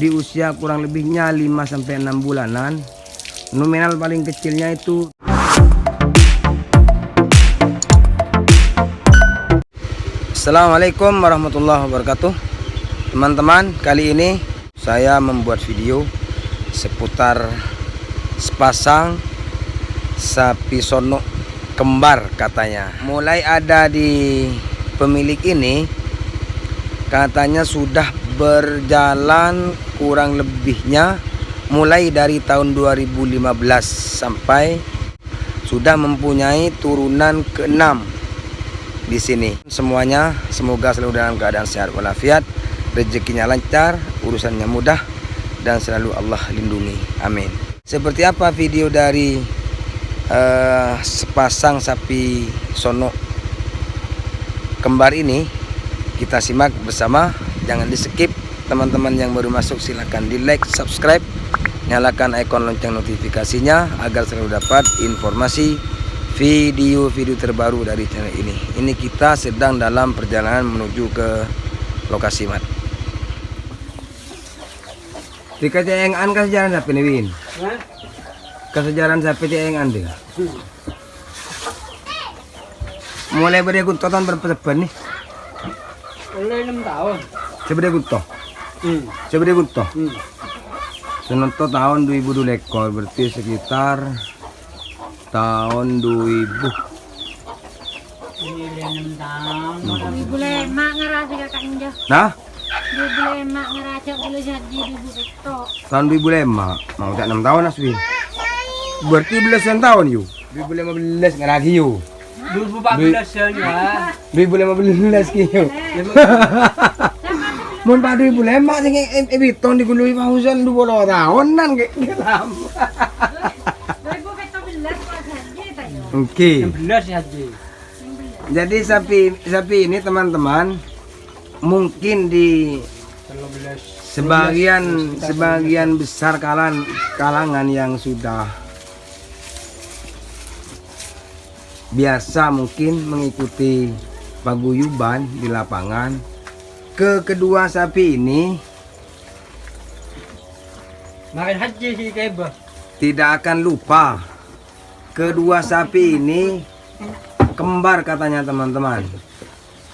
di usia kurang lebihnya 5-6 bulanan. Nominal paling kecilnya itu. Assalamualaikum warahmatullahi wabarakatuh. Teman-teman, kali ini saya membuat video seputar sepasang sapi sono kembar katanya. Mulai ada di pemilik ini, katanya sudah berjalan kurang lebihnya mulai dari tahun 2015 sampai sudah mempunyai turunan ke-6 di sini. Semuanya semoga selalu dalam keadaan sehat walafiat, rezekinya lancar, urusannya mudah, dan selalu Allah lindungi. Amin. Seperti apa video dari sepasang sapi sono kembar ini? Kita simak bersama. Jangan di skip. Teman-teman yang baru masuk silahkan di like, subscribe, nyalakan ikon lonceng notifikasinya agar selalu dapat informasi video-video terbaru dari channel ini. Ini kita sedang dalam perjalanan menuju ke lokasi mat. Tika jayangan kesejaran sapi nih Win. Kesejaran sapi jayangan deh. Mulai berikut tahun berapa nih? Mulai 6 tahun. Seberapa gunto? Seberapa gunto? Senonto tahun 2002 ekor, berarti sekitar tahun 2000. Ini 6 tahun. 2005 ngerasa kakak indah. Nah, 2005 ngerasa boleh jadi 2000 ekor. tahun 2005, mau tak 6 tahun Aswin. Berarti belasan tahun yuk. 2015 ngeragi yuk. 2014 ya. 2015 kiyo. Mun pa 2005 sing ebiton digului pausan 20 tahunan kayak lama. 2014 kok jadi tayo. Oke. 16 ya Haji. Jadi sapi ini teman-teman mungkin di 13. sebagian besar kalangan yang sudah biasa mungkin mengikuti paguyuban di lapangan. Kedua sapi ini Makin Haji sih kayak tidak akan lupa. Kedua sapi ini kembar katanya teman-teman.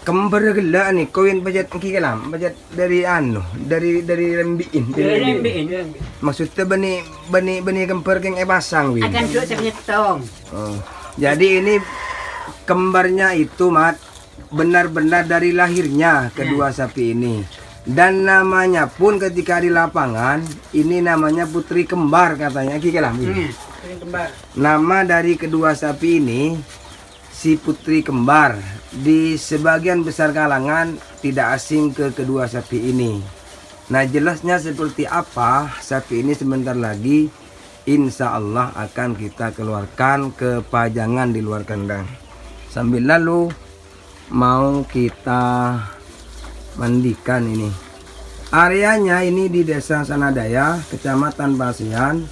Kembar gila nih, kawin budget kikilam, budget dari rembiin. Maksudnya bani kembar keng pasang win. akan dua sebentar. Oh. Jadi ini kembarnya itu mat benar-benar dari lahirnya kedua sapi ini. Dan namanya pun ketika di lapangan ini namanya putri kembar katanya kikilam. Kembar. Nama dari kedua sapi ini si putri kembar. Di sebagian besar kalangan tidak asing ke kedua sapi ini. Nah, jelasnya seperti apa sapi ini sebentar lagi insya Allah akan kita keluarkan ke pajangan di luar kandang. Sambil lalu mau kita mandikan ini. Areanya ini di Desa Sanadaya, Kecamatan Pasean,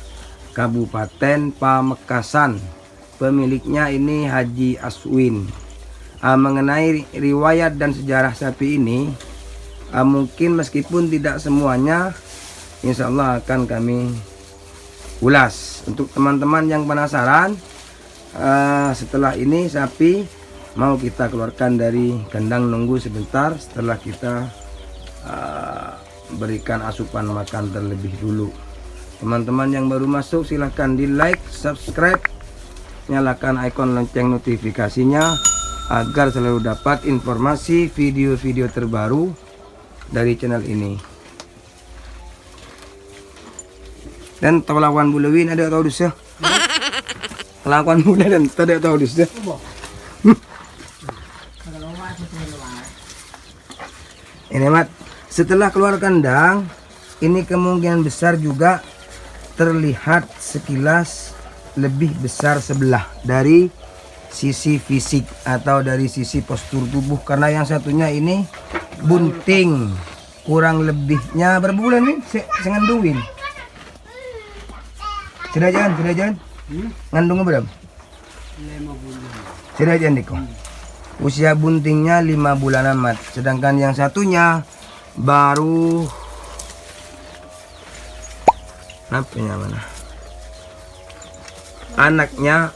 Kabupaten Pamekasan. Pemiliknya ini Haji Aswin. Mengenai riwayat dan sejarah sapi ini, mungkin meskipun tidak semuanya, insya Allah akan kami ulas. Untuk teman-teman yang penasaran, setelah ini sapi mau kita keluarkan dari kandang, nunggu sebentar setelah kita berikan asupan makan terlebih dulu. Teman-teman yang baru masuk silahkan di like, subscribe, nyalakan ikon lonceng notifikasinya agar selalu dapat informasi video-video terbaru dari channel ini. Dan lawan bulawin ada tahu dus ya? Lawan bula dan ada tahu dus ya? Ini mat, setelah keluar kandang, ini kemungkinan besar juga terlihat sekilas lebih besar sebelah dari sisi fisik atau dari sisi postur tubuh, karena yang satunya ini bunting. Kurang lebihnya berapa bulan nih? Ngandungin. Sudah jalan. Ngandungnya berapa? 5 bulan. Sudah jalan Diko. Usia buntingnya 5 bulanan mat. Sedangkan yang satunya baru Apanya mana?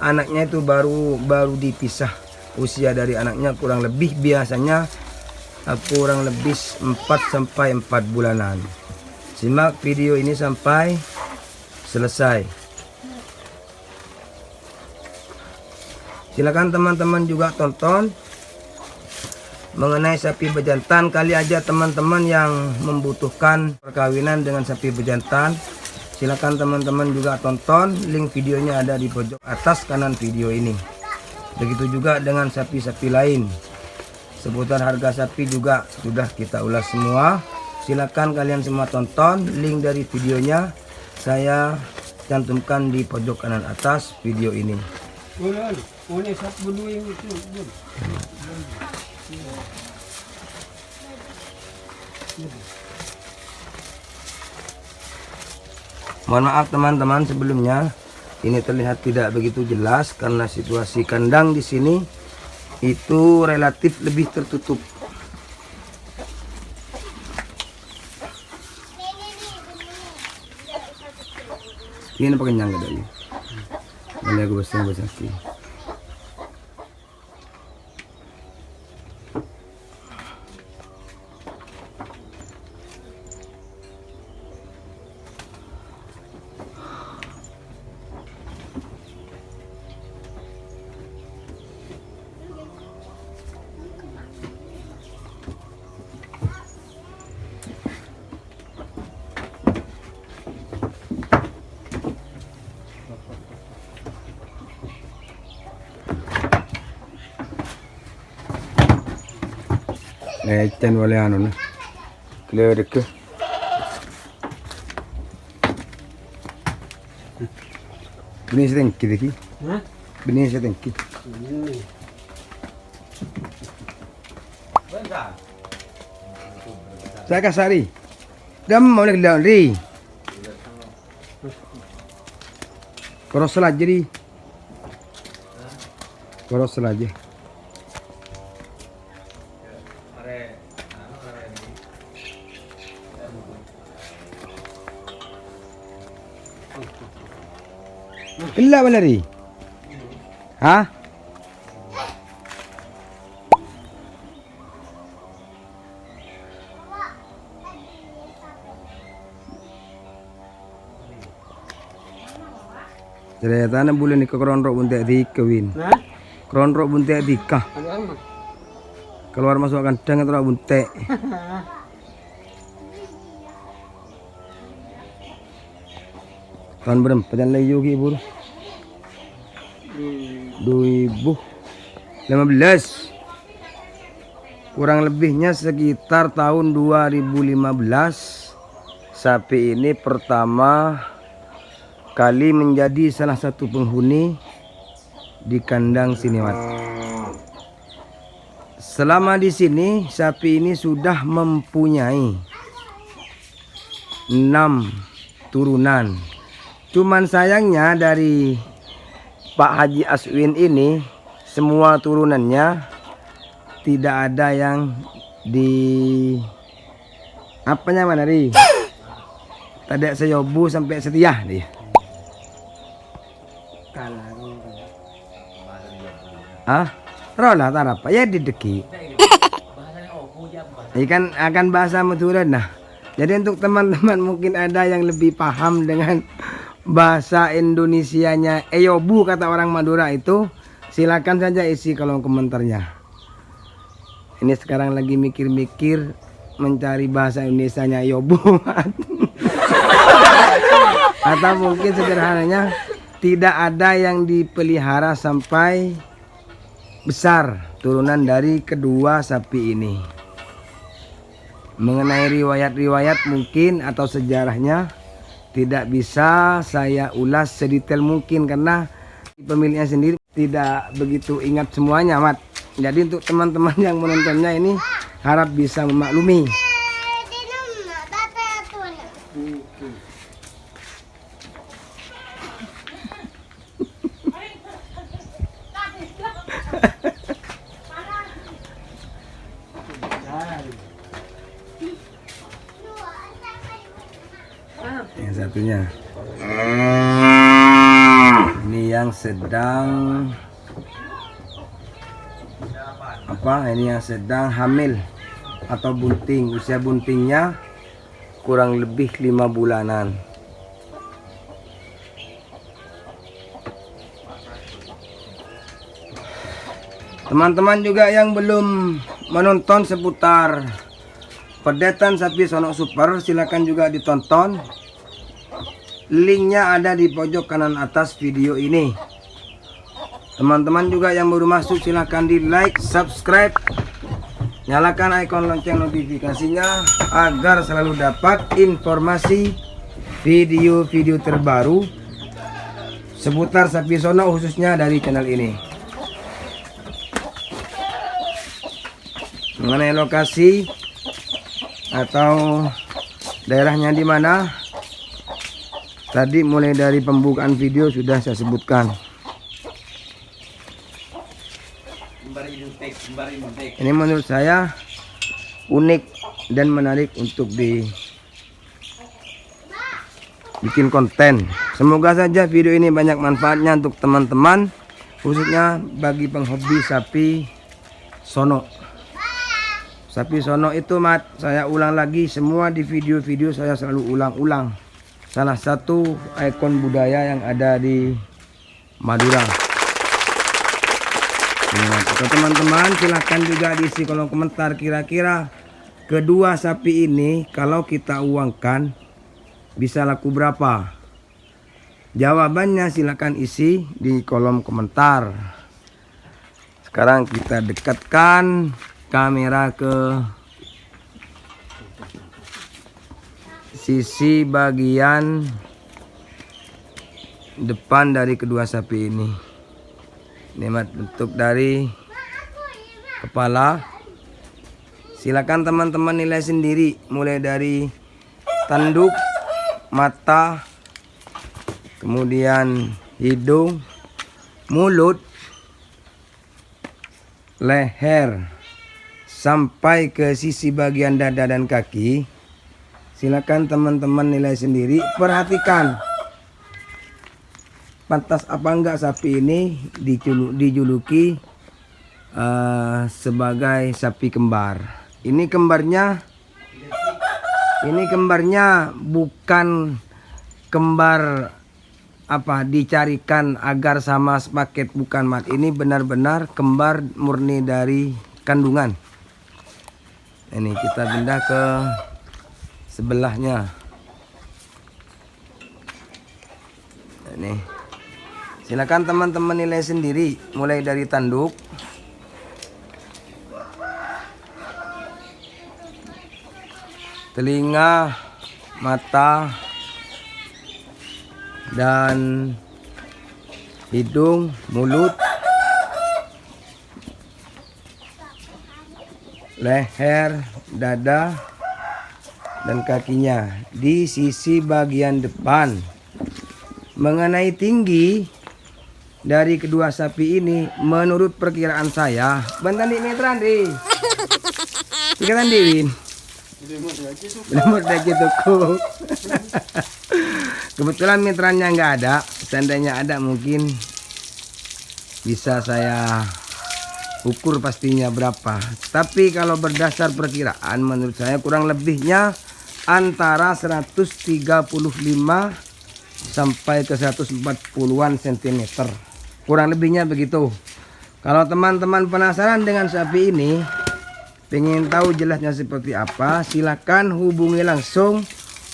Anaknya itu baru dipisah. Usia dari anaknya kurang lebih biasanya kurang lebih 4 sampai 4 bulanan. Simak video ini sampai selesai. Silakan teman-teman juga tonton mengenai sapi bejantan. Kali aja teman-teman yang membutuhkan perkawinan dengan sapi bejantan, silakan teman-teman juga tonton. Link videonya ada di pojok atas kanan video ini. Begitu juga dengan sapi-sapi lain. Seputar harga sapi juga sudah kita ulas semua. Silakan kalian semua tonton. Link dari videonya saya cantumkan di pojok kanan atas video ini. Mohon maaf teman-teman sebelumnya, ini terlihat tidak begitu jelas karena situasi kandang di sini itu relatif lebih tertutup. Ini pakai nyangga dari. Mana aku besar sih. Ecen wale anu na. Clear ke. Bini sa tengki deki. Hah? Bini sa tengki. Saya kasari. Dam mau nak lawan ri. Koros salah jadi. Koros salah aja. Illa balari. Hah? Ceritanya bulan ini keronrok buntek di kawin. Hah? Keronrok buntek di kah. Ano? Keluar masuk kandang itu buntek. Tahun berapa dan layu ki ibu? 2015. Kurang lebihnya sekitar tahun 2015 sapi ini pertama kali menjadi salah satu penghuni di kandang Siniwat. Selama di sini sapi ini sudah mempunyai 6 turunan. Cuman sayangnya dari Pak Haji Aswin ini semua turunannya tidak ada yang di apanya mana ri? Tadi seyobu sampai setia dia. Ah, rolah tarap ya dideki. Ikan akan bahasa Madura nah. Jadi untuk teman-teman mungkin ada yang lebih paham dengan bahasa Indonesianya eyobu kata orang Madura itu, silakan saja isi kolom komentarnya. Ini sekarang lagi mikir-mikir mencari bahasa Indonesianya eyobu. Atau mungkin sederhananya tidak ada yang dipelihara sampai besar turunan dari kedua sapi ini. Mengenai riwayat-riwayat mungkin atau sejarahnya tidak bisa saya ulas sedetail mungkin karena pemiliknya sendiri tidak begitu ingat semuanya, Mat. Jadi untuk teman-teman yang menontonnya ini harap bisa memaklumi. Yang satunya. Ini yang sedang apa? Ini yang sedang hamil atau bunting. Usia buntingnya kurang lebih 5 bulanan. Teman-teman juga yang belum menonton seputar pedetan sapi Sono Super, silakan juga ditonton. Linknya ada di pojok kanan atas video ini. Teman-teman juga yang baru masuk silakan di like, subscribe, nyalakan ikon lonceng notifikasinya agar selalu dapat informasi video-video terbaru seputar sapi Sono khususnya dari channel ini. Mengenai lokasi atau daerahnya di mana, tadi mulai dari pembukaan video sudah saya sebutkan. Ini menurut saya unik dan menarik untuk bikin konten. Semoga saja video ini banyak manfaatnya untuk teman-teman, khususnya bagi penghobi sapi Sono. Sapi Sono itu saya ulang lagi, semua di video-video saya selalu ulang-ulang. Salah satu ikon budaya yang ada di Madura. Teman-teman silahkan juga diisi kolom komentar, kira-kira kedua sapi ini kalau kita uangkan bisa laku berapa? Jawabannya silahkan isi di kolom komentar. Sekarang kita dekatkan kamera ke sisi bagian depan dari kedua sapi ini. Ini bentuk dari kepala. Silakan teman-teman nilai sendiri, mulai dari tanduk, mata, kemudian hidung, mulut, leher, sampai ke sisi bagian dada dan kaki. Silakan teman-teman nilai sendiri. Perhatikan pantas apa enggak sapi ini dijuluki sebagai sapi kembar. Ini kembarnya bukan kembar apa dicarikan agar sama paket, bukan mat. Ini benar-benar kembar murni dari kandungan. Ini kita pindah ke sebelahnya. Ini silakan teman-teman nilai sendiri, mulai dari tanduk, telinga, mata, dan hidung, mulut, leher, dada, dan kakinya di sisi bagian depan. Mengenai tinggi dari kedua sapi ini, menurut perkiraan saya, bentar di metran di, pikiran diwin, belum lagi tuku. Kebetulan metrannya nggak ada, seandainya ada mungkin bisa saya ukur pastinya berapa. Tapi kalau berdasar perkiraan menurut saya kurang lebihnya antara 135 sampai ke 140-an cm. Kurang lebihnya begitu. Kalau teman-teman penasaran dengan sapi ini, pengen tahu jelasnya seperti apa, silakan hubungi langsung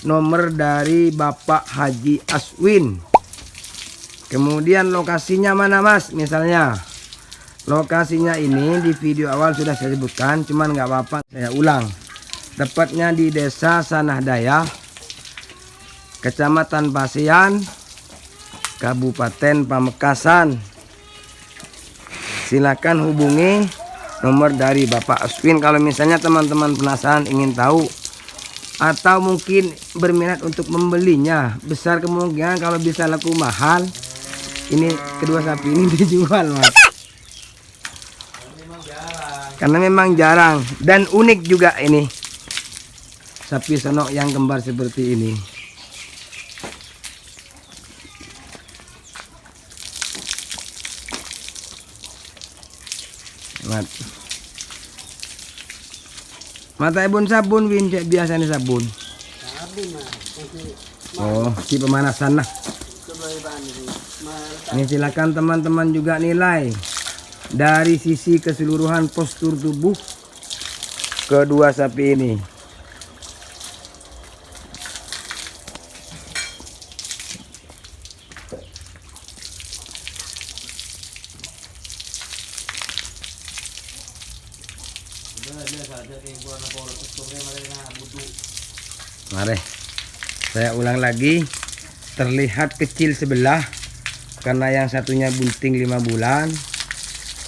nomor dari Bapak Haji Aswin. Kemudian lokasinya mana Mas? Misalnya lokasinya ini di video awal sudah saya sebutkan, cuman nggak apa-apa saya ulang. Tepatnya di Desa Sanahdaya, Kecamatan Pasean, Kabupaten Pamekasan. Silakan hubungi nomor dari Bapak Aswin kalau misalnya teman-teman penasaran ingin tahu atau mungkin berminat untuk membelinya. Besar kemungkinan kalau bisa laku mahal, ini kedua sapi ini dijual Mas. Karena memang jarang dan unik juga ini sapi Sono yang kembar seperti ini. Mat. Mata ibun sabun Win, kayak biasa nih sabun. Sabi mah. Kasi Oh, si pemanasan lah. coba ibaan ini. Ini silakan teman-teman juga nilai dari sisi keseluruhan postur tubuh kedua sapi ini. Mari, saya ulang lagi. Terlihat kecil sebelah karena yang satunya bunting 5 bulan,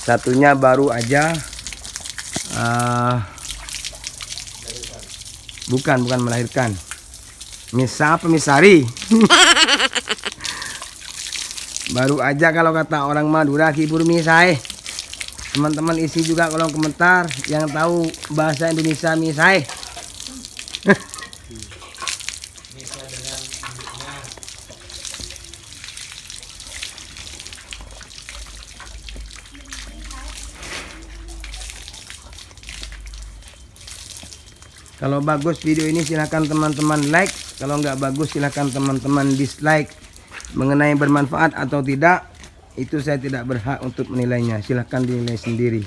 satunya baru aja bukan melahirkan. Misa apa misari? Baru aja kalau kata orang Madura kibur misae. Teman-teman isi juga kolom komentar yang tahu bahasa Indonesia misae. Kalau bagus video ini silahkan teman-teman like. Kalau nggak bagus silahkan teman-teman dislike. Mengenai bermanfaat atau tidak, itu saya tidak berhak untuk menilainya. Silahkan dinilai sendiri.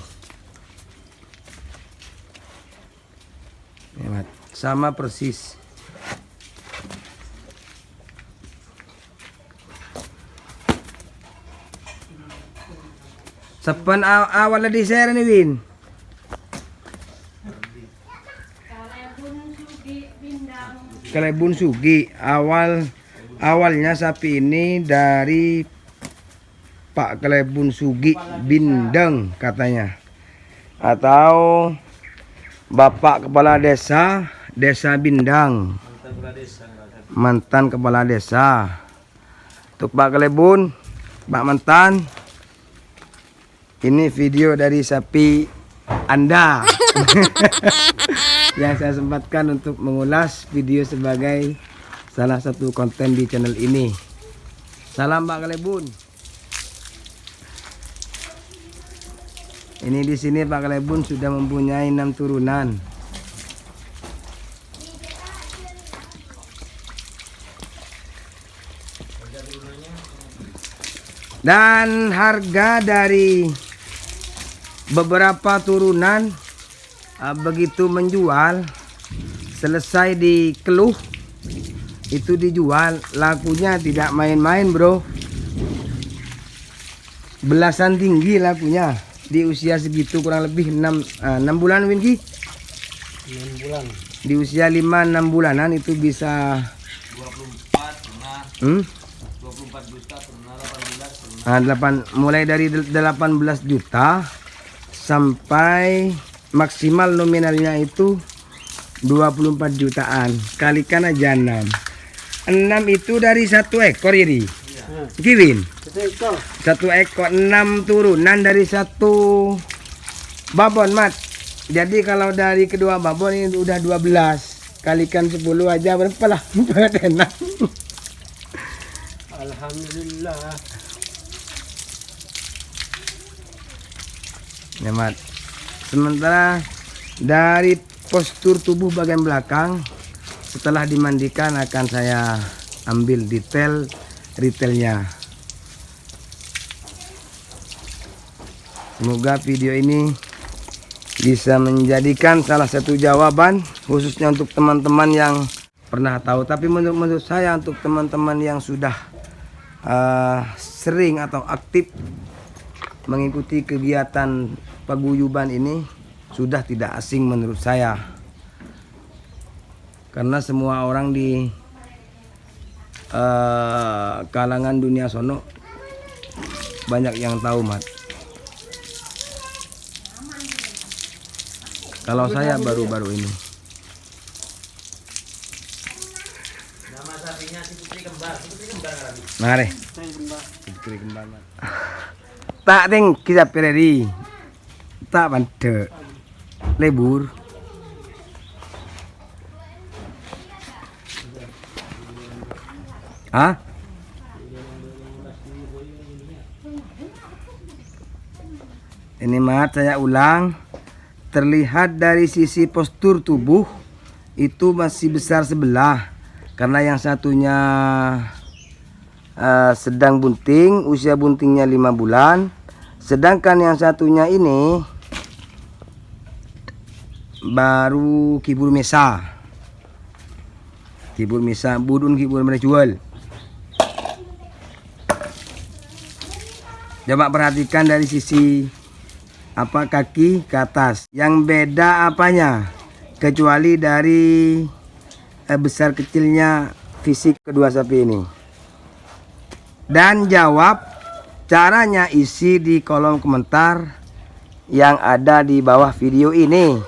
Sama persis. Sepen awal di share nih Win. Kalebun Sugi, awalnya sapi ini dari Pak Kalebun Sugi Bindeng katanya, atau Bapak Kepala Desa Bindang, mantan Kepala Desa. Untuk Pak Kalebun, Pak mantan, ini video dari sapi Anda. Yang saya sempatkan untuk mengulas video sebagai salah satu konten di channel ini. Salam Pak Kalebun. Ini di sini Pak Kalebun sudah mempunyai 6 turunan. Dan harga dari beberapa turunan begitu menjual, selesai dikeluh, itu dijual, lakunya tidak main-main bro. Belasan tinggi lakunya di usia segitu, kurang lebih 6 bulan Winki. 6 bulan. Di usia 5-6 bulanan itu bisa 24 pernah, 24 juta pernah, 18 pernah. Mulai dari 18 juta sampai maksimal nominalnya itu 24 jutaan. Kalikan aja 6 itu dari 1 ekor ini. Kiwin Itu. 1 ekor 6 turunan dari 1 babon Mat. Jadi kalau dari kedua babon ini udah 12, kalikan 10 aja berapa lah? Enak. Alhamdulillah. Ya Mat. Sementara dari postur tubuh bagian belakang, setelah dimandikan akan saya ambil detail retailnya. Semoga video ini bisa menjadikan salah satu jawaban khususnya untuk teman-teman yang pernah tahu. Tapi menurut saya, untuk teman-teman yang sudah sering atau aktif mengikuti kegiatan paguyuban ini, sudah tidak asing menurut saya, karena semua orang di kalangan dunia sono banyak yang tahu Mat. Kalau saya baru-baru ini. Nama sapinya si Putri Kembar. Putri Kembar kan? Mari. Saya kembali. Putri Kembar Mat. Tak ting kita pereri. Tak bante. Lebur. Hah? Ini mat, saya ulang. Terlihat dari sisi postur tubuh itu masih besar sebelah, karena yang satunya sedang bunting, usia buntingnya 5 bulan, sedangkan yang satunya ini baru kibul mesa. Kibul mesa budun kibul merejual. Coba perhatikan dari sisi kaki ke atas. Yang beda apanya? Kecuali dari besar kecilnya fisik kedua sapi ini. Dan jawab, caranya isi di kolom komentar yang ada di bawah video ini.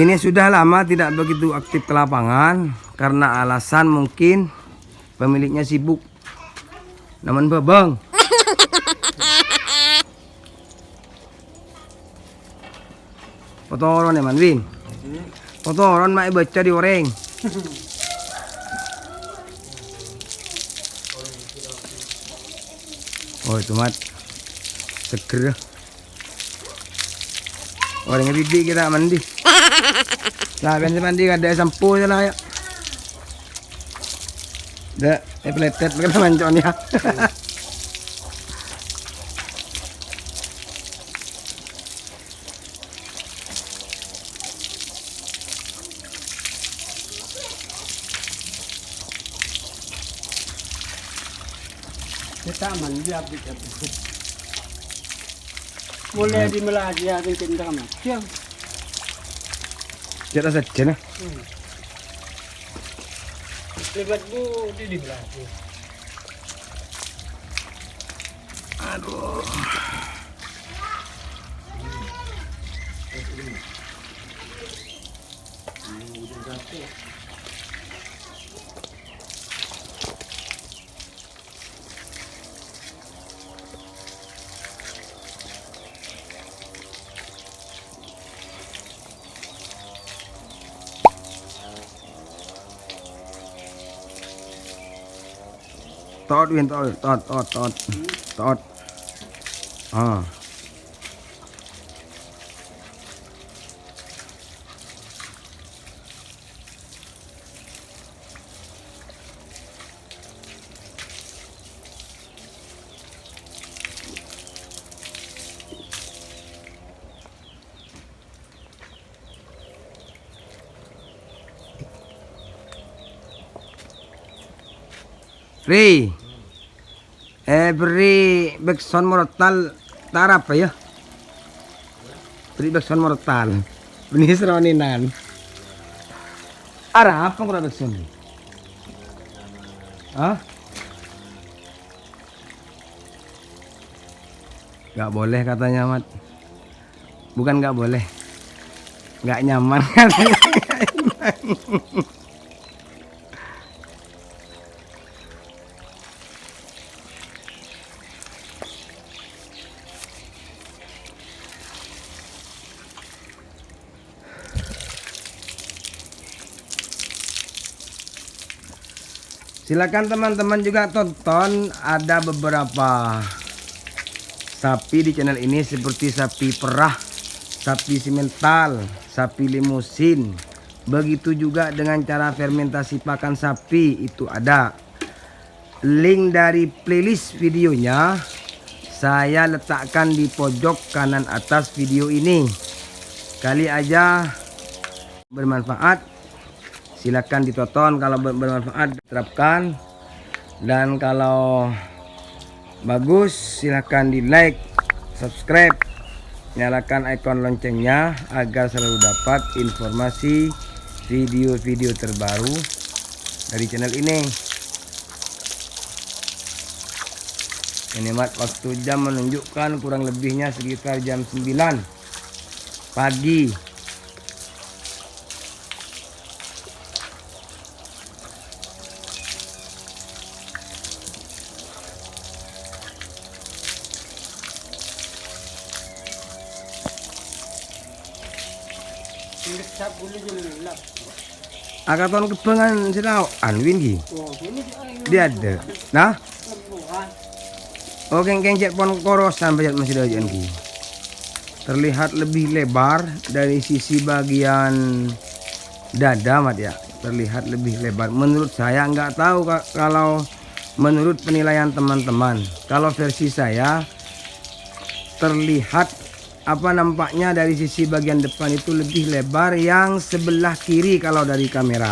Ini sudah lama tidak begitu aktif ke lapangan karena alasan mungkin pemiliknya sibuk. Namun babang. Kotoran ya Manwin. Kotoran mak baca di oreng. Oh itu mat seger. Orangnya bidik kita mandi. Lah bensin mandi ada sampo aja lah ya. Dah, peletet kita mancon ya. Kita mandi abis. Mulai di Melati ada cinta mah. Siang. Kita saja nah. Lebat bu di belakang. Aduh. Tot Win, tot. Ah. Beri Bekson mortal tarap ya. Beri Bekson mortal. Benih seroninan. Arah apa kurang Bekson? Hah? Gak boleh katanya Mat. Bukan gak boleh. Gak nyaman katanya. Silakan teman-teman juga tonton, ada beberapa sapi di channel ini seperti sapi perah, sapi simental, sapi limusin. Begitu juga dengan cara fermentasi pakan sapi itu ada. Link dari playlist videonya saya letakkan di pojok kanan atas video ini. Kali aja bermanfaat. Silakan ditonton, kalau bermanfaat terapkan, dan kalau bagus silakan di like, subscribe, nyalakan ikon loncengnya agar selalu dapat informasi video-video terbaru dari channel ini. Ini Mat, waktu jam menunjukkan kurang lebihnya sekitar jam 9 pagi. Ini cap boleh jelap. Akaton kepengan sila Anwin ki. Oh, ini Dia ada. Nah, perempuan. oh keng jet pon koros sampai masih ada ki. Terlihat lebih lebar dari sisi bagian dada mat ya. Terlihat lebih lebar. Menurut saya nggak tahu kalau menurut penilaian teman-teman. Kalau versi saya terlihat apa nampaknya dari sisi bagian depan itu lebih lebar yang sebelah kiri kalau dari kamera.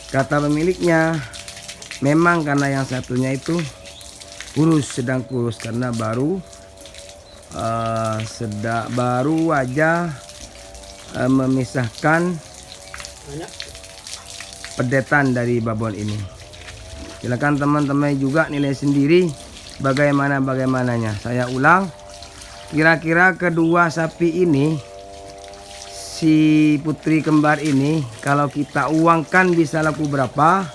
Kata pemiliknya, memang karena yang satunya itu kurus, sedang kurus karena baru aja memisahkan Banyak. pedetan dari babon ini. Silakan teman-teman juga nilai sendiri bagaimananya. Saya ulang, kira-kira kedua sapi ini, si putri kembar ini, kalau kita uangkan bisa laku berapa?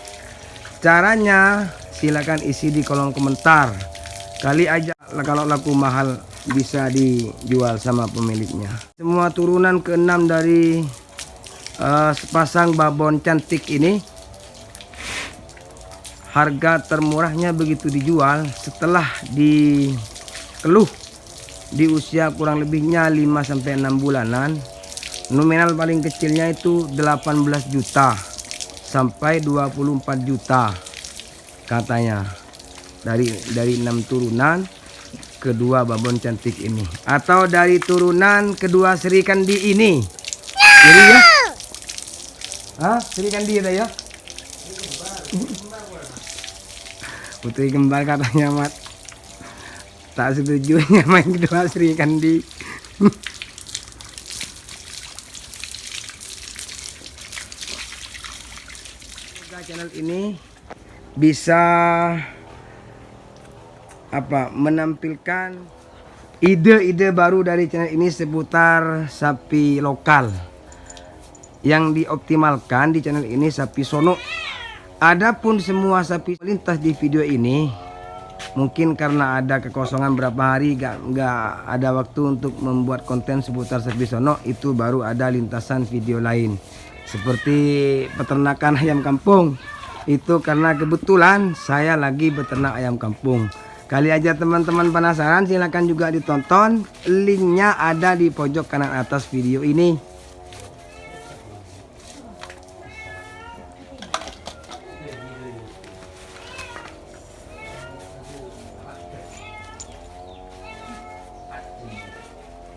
Caranya silakan isi di kolom komentar. Kali aja kalau laku mahal bisa dijual sama pemiliknya. Semua turunan ke-6 dari sepasang babon cantik ini, harga termurahnya begitu dijual setelah dikeluh di usia kurang lebihnya 5-6 bulanan. Nominal paling kecilnya itu 18 juta sampai 24 juta katanya. Dari 6 turunan kedua babon cantik ini, atau dari turunan kedua Sri Kandi ini. Jadi ya? Hah? Sri Kandi itu ya? Putri kembar katanya mat. Tak setujunya main kedua Sri Kandi. Semoga channel ini bisa menampilkan ide-ide baru dari channel ini seputar sapi lokal. Yang dioptimalkan di channel ini sapi sono. Adapun semua sapi melintas di video ini, mungkin karena ada kekosongan berapa hari nggak ada waktu untuk membuat konten seputar sapi sono, itu baru ada lintasan video lain seperti peternakan ayam kampung. Itu karena kebetulan saya lagi beternak ayam kampung. Kali aja teman-teman penasaran, silahkan juga ditonton, linknya ada di pojok kanan atas video ini.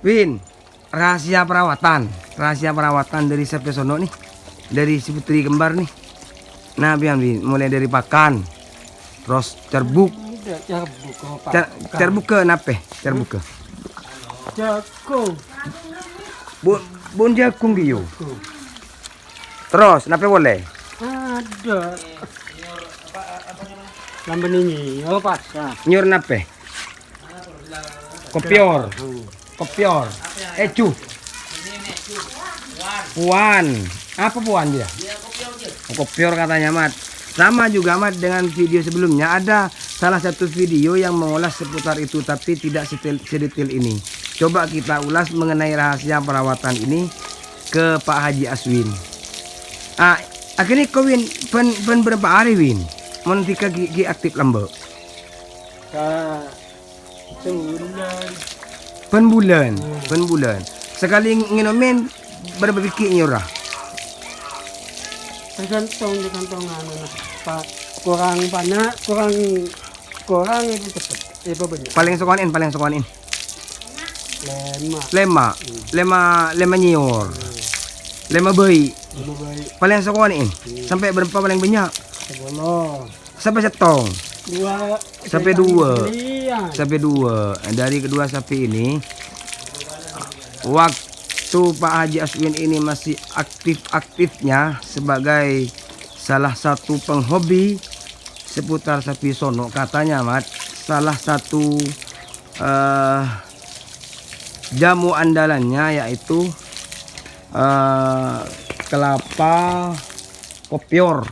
Win, rahasia perawatan dari sapi sono nih, dari si putri kembar nih. Nah, Bian, Win, mulai dari pakan, terus cerbuk, cerbuk ke nape, cerbuk ke. Jago. Bun jagung giyo. Terus nape boleh? Ada. Lamban ini, oh pasar. Nyur nape? Kopior. Kopior. Ecu. Puan. Apa puan dia? Kopior katanya mat. Sama juga mat dengan video sebelumnya, ada salah satu video yang mengulas seputar itu tapi tidak sedetail ini. Coba kita ulas mengenai rahasia perawatan ini ke Pak Haji Aswin. Akhirnya kau Win pen berapa hari Win? Mentika gigi aktif lembek. Sebulan. Pen bulan. Sekali nginomin berapa biji nyurah? Tergantung di kantongan Pak. Kurang banyak, kurang itu cepat. Itu banyak. Paling sokonin. Lema. Lema nyiur. Lema bayi. Lebih baik. Paling sokonin. Sampai berapa paling banyak? Sebolong. Sampai setong. Dua. Sampai dua. Iya. Sampai 2. Dari kedua sapi ini, waktu Pak Haji Aswin ini masih aktif-aktifnya sebagai salah satu penghobi seputar sapi sono, katanya mat, salah satu jamu andalannya yaitu kelapa kopior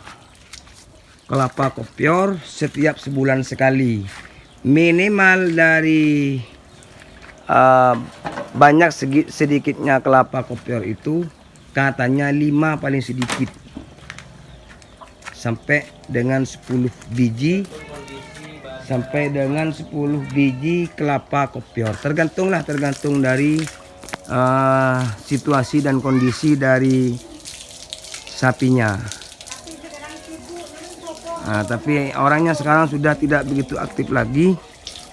setiap sebulan sekali, minimal dari banyak sedikitnya kelapa kopior itu katanya 5 paling sedikit sampai dengan 10 biji sampai dengan 10 biji kelapa kopior, tergantung dari situasi dan kondisi dari sapinya. Nah, tapi orangnya sekarang sudah tidak begitu aktif lagi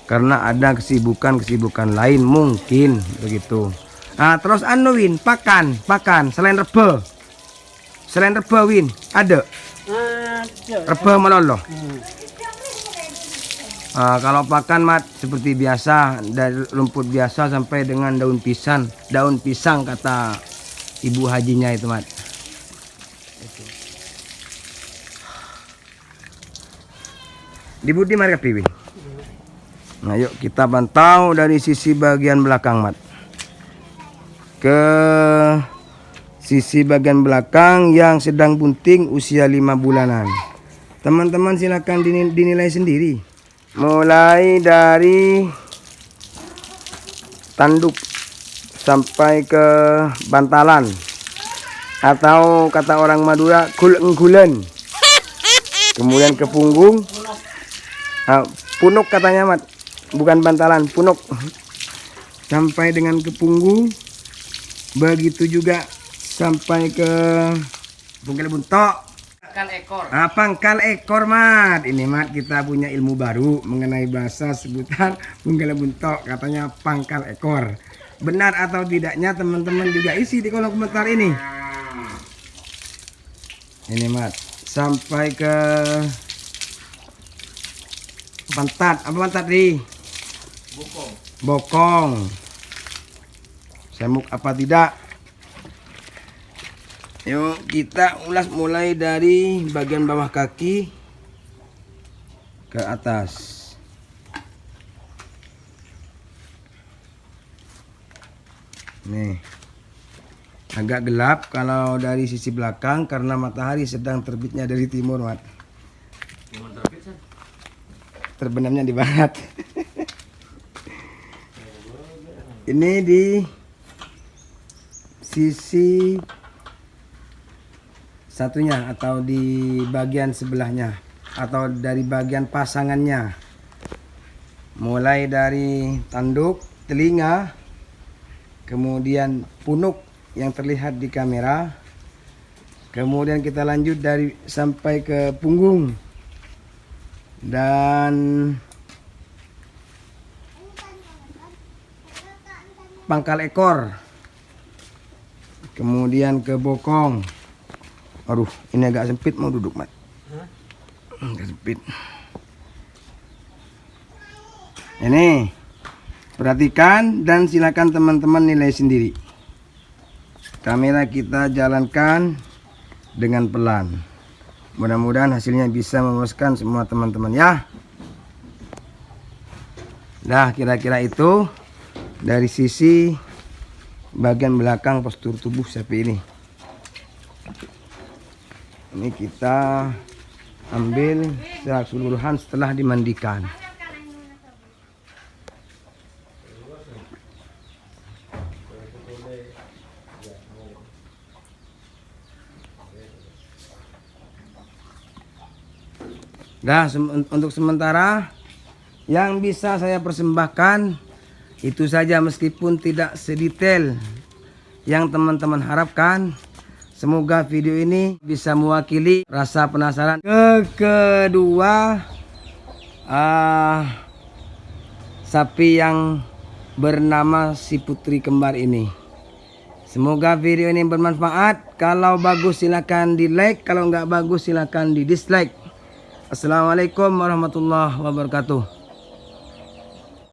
karena ada kesibukan lain mungkin begitu. Nah, terus Win, pakan selain reba Win ada reba meloloh. Kalau pakan mat seperti biasa dari rumput biasa sampai dengan daun pisang kata ibu hajinya itu mat. Di Budi mari Win. Nah yuk kita pantau dari sisi bagian belakang mat. Ke sisi bagian belakang yang sedang bunting usia 5 bulanan. Teman-teman silakan dinilai sendiri. Mulai dari tanduk sampai ke bantalan atau kata orang Madura kuleng-kulen. Kemudian ke punggung. Punuk katanya mat, bukan bantalan, punuk. Sampai dengan ke punggung. Begitu juga sampai ke pungkel buntok. Pangkal ekor mat. Ini mat kita punya ilmu baru mengenai bahasa sebutan pungkel buntok, katanya pangkal ekor. Benar atau tidaknya teman-teman juga isi di kolom komentar ini. Ini mat sampai ke pantat. Apa pantat nih? Bokong. Semuk apa tidak? Yuk kita ulas mulai dari bagian bawah kaki ke atas. Nih agak gelap kalau dari sisi belakang karena matahari sedang terbitnya dari timur mat. Terbenamnya di barat. Ini di sisi satunya atau di bagian sebelahnya atau dari bagian pasangannya, mulai dari tanduk, telinga, kemudian punuk yang terlihat di kamera, kemudian kita lanjut dari sampai ke punggung dan pangkal ekor, kemudian ke bokong. Aduh, ini agak sempit, mau duduk mat. Agak sempit. Ini perhatikan dan silakan teman-teman nilai sendiri. Kamera kita jalankan dengan pelan. Mudah-mudahan hasilnya bisa memuaskan semua teman-teman ya. Nah, kira-kira itu dari sisi bagian belakang postur tubuh sapi ini. Ini kita ambil secara keseluruhan setelah dimandikan. Nah, untuk sementara yang bisa saya persembahkan itu saja, meskipun tidak sedetail yang teman-teman harapkan. Semoga video ini bisa mewakili rasa penasaran kedua sapi yang bernama si putri kembar ini. Semoga video ini bermanfaat. Kalau bagus silakan di like, kalau nggak bagus silakan di dislike. Assalamualaikum warahmatullahi wabarakatuh.